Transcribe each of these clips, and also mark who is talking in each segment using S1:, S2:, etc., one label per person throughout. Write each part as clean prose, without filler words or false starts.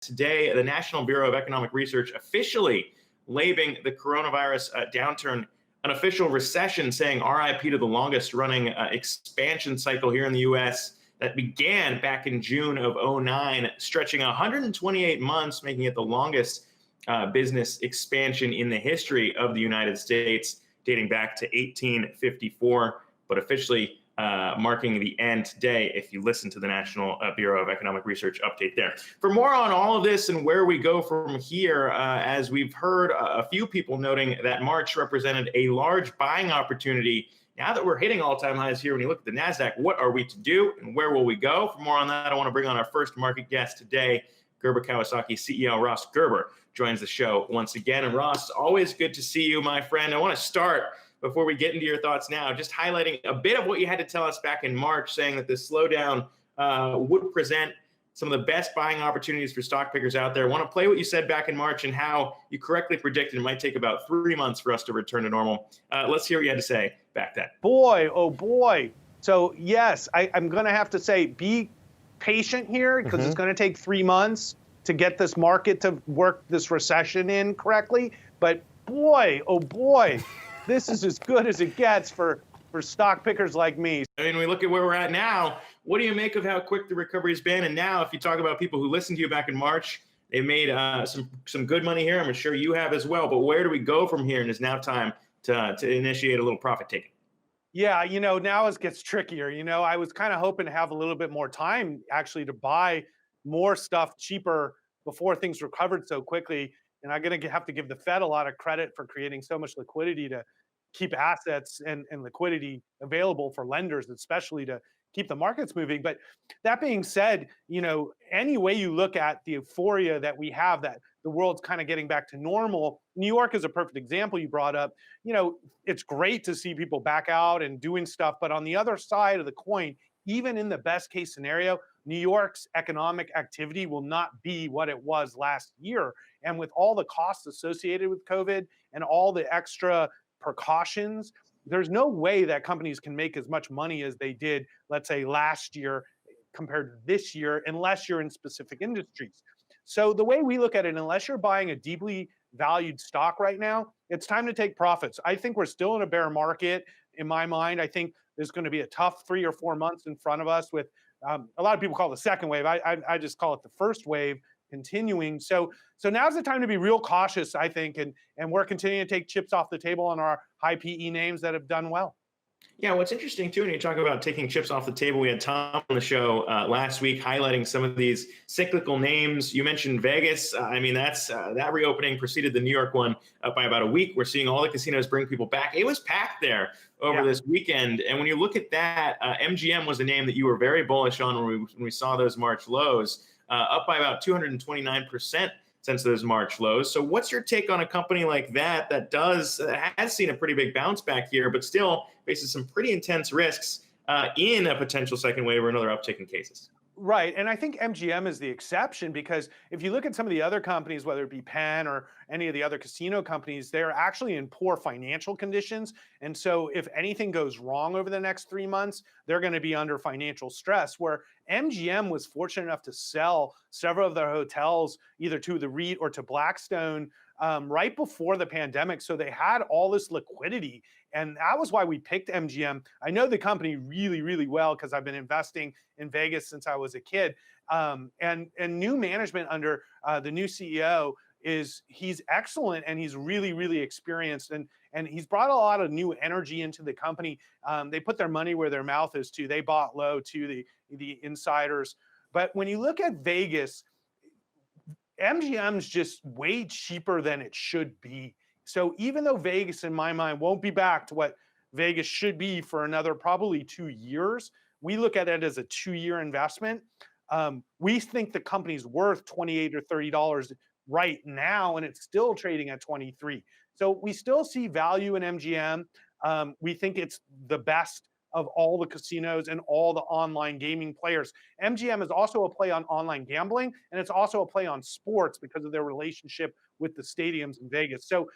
S1: Today, the National Bureau of Economic Research officially labeling the coronavirus downturn an official recession, saying RIP to the longest running expansion cycle here in the US that began back in June of '09, stretching 128 months, making it the longest business expansion in the history of the United States, dating back to 1854, but officially marking the end today if you listen to the National Bureau of Economic Research update there. For more on all of this and where we go from here, as we've heard a few people noting that March represented a large buying opportunity. Now that we're hitting all-time highs here, when you look at the NASDAQ, what are we to do and where will we go? For more on that, I want to bring on our first market guest today. Gerber Kawasaki CEO Ross Gerber joins the show once again. And Ross, always good to see you, my friend. I want to start, before we get into your thoughts now, just highlighting a bit of what you had to tell us back in March, saying that this slowdown would present some of the best buying opportunities for stock pickers out there. I want to play what you said back in March and how you correctly predicted it might take about 3 months for us to return to normal. Let's hear what you had to say back then.
S2: Boy, oh boy. So yes, I'm going to have to say, be patient here, because it's going to take 3 months to get this market to work this recession in correctly. But boy, oh boy, this is as good as it gets for stock pickers like me.
S1: I mean, we look at where we're at now. What do you make of how quick the recovery has been? And now, if you talk about people who listened to you back in March, they made some good money here. I'm sure you have as well. But where do we go from here? And it's now time to initiate a little profit taking.
S2: Yeah, now it gets trickier. I was kind of hoping to have a little bit more time actually to buy more stuff cheaper before things recovered so quickly. And I'm going to have to give the Fed a lot of credit for creating so much liquidity to keep assets and liquidity available for lenders, especially to keep the markets moving. But that being said, any way you look at the euphoria that we have, that the world's kind of getting back to normal, New York is a perfect example you brought up. It's great to see people back out and doing stuff. But on the other side of the coin, even in the best case scenario, New York's economic activity will not be what it was last year. And with all the costs associated with COVID and all the extra precautions, there's no way that companies can make as much money as they did, let's say, last year compared to this year, unless you're in specific industries. So the way we look at it, unless you're buying a deeply valued stock right now, it's time to take profits. I think we're still in a bear market. In my mind, I think there's going to be a tough 3 or 4 months in front of us with a lot of people call it the second wave. I just call it the first wave continuing. So now's the time to be real cautious, I think, and we're continuing to take chips off the table on our high PE names that have done well.
S1: Yeah, what's interesting too, when you talk about taking chips off the table, we had Tom on the show last week highlighting some of these cyclical names. You mentioned Vegas. That's that reopening preceded the New York one by about a week. We're seeing all the casinos bring people back. It was packed there over this weekend. And when you look at that, MGM was a name that you were very bullish on when we saw those March lows, up by about 229% since those March lows. So what's your take on a company like that has seen a pretty big bounce back here, but still faces some pretty intense risks in a potential second wave or another uptick in cases?
S2: Right. And I think MGM is the exception, because if you look at some of the other companies, whether it be Penn or any of the other casino companies, they're actually in poor financial conditions. And so if anything goes wrong over the next 3 months, they're going to be under financial stress, where MGM was fortunate enough to sell several of their hotels either to the REIT or to Blackstone right before the pandemic. So they had all this liquidity. And that was why we picked MGM. I know the company really, really well because I've been investing in Vegas since I was a kid. And new management under the new CEO he's excellent, and he's really, really experienced. And he's brought a lot of new energy into the company. They put their money where their mouth is too. They bought low to the insiders. But when you look at Vegas, MGM's just way cheaper than it should be. So even though Vegas, in my mind, won't be back to what Vegas should be for another probably 2 years, we look at it as a 2-year investment. We think the company's worth $28 or $30 right now, and it's still trading at 23. So we still see value in MGM. We think it's the best of all the casinos and all the online gaming players. MGM is also a play on online gambling, and it's also a play on sports because of their relationship with the stadiums in Vegas. So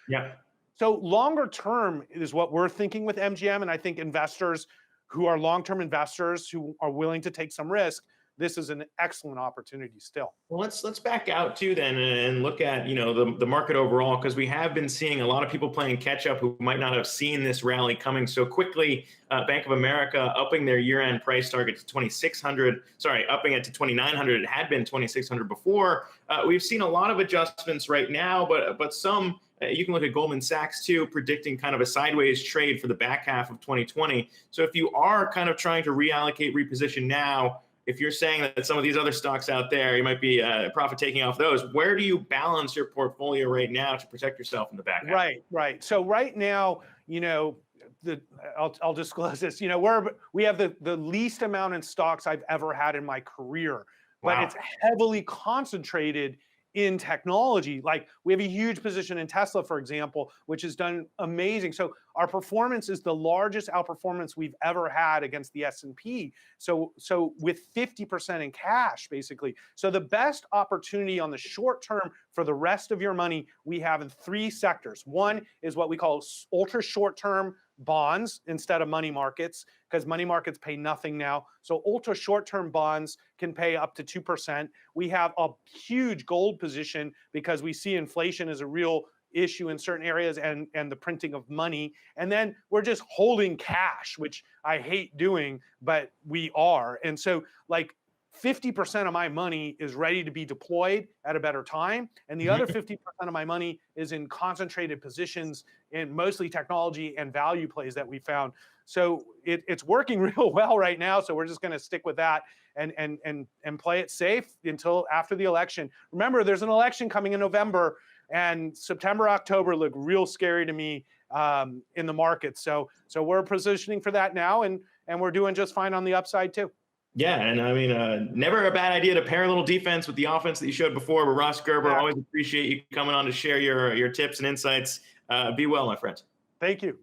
S2: longer term is what we're thinking with MGM, and I think investors who are long-term investors who are willing to take some risk this is an excellent opportunity still.
S1: Well, let's back out too then and look at the market overall, because we have been seeing a lot of people playing catch up who might not have seen this rally coming so quickly. Bank of America upping their year-end price target to 2,600. Sorry, upping it to 2,900. It had been 2,600 before. We've seen a lot of adjustments right now, but some. You can look at Goldman Sachs too, predicting kind of a sideways trade for the back half of 2020. So if you are kind of trying to reallocate, reposition now, if you're saying that some of these other stocks out there, you might be profit taking off those, where do you balance your portfolio right now to protect yourself in the back half?
S2: Right. So right now, I'll disclose this. We have the least amount in stocks I've ever had in my career, but
S1: Wow.
S2: it's heavily concentrated in technology. Like we have a huge position in Tesla, for example, which has done amazing. So our performance is the largest outperformance we've ever had against the S&P. So with 50% in cash, basically. So the best opportunity on the short term for the rest of your money, we have in three sectors. One is what we call ultra short term bonds instead of money markets, because money markets pay nothing now. So ultra short-term bonds can pay up to 2%. We have a huge gold position because we see inflation as a real issue in certain areas and the printing of money. And then we're just holding cash, which I hate doing, but we are. And so like 50% of my money is ready to be deployed at a better time. And the other 50% of my money is in concentrated positions in mostly technology and value plays that we found. So it's working real well right now. So we're just going to stick with that and play it safe until after the election. Remember, there's an election coming in November, and September, October look real scary to me in the market. So we're positioning for that now, and we're doing just fine on the upside too.
S1: Yeah, and I mean, never a bad idea to pair a little defense with the offense that you showed before. But Ross Gerber,
S2: Yeah.
S1: always appreciate you coming on to share your tips and insights. Be well, my friend.
S2: Thank you.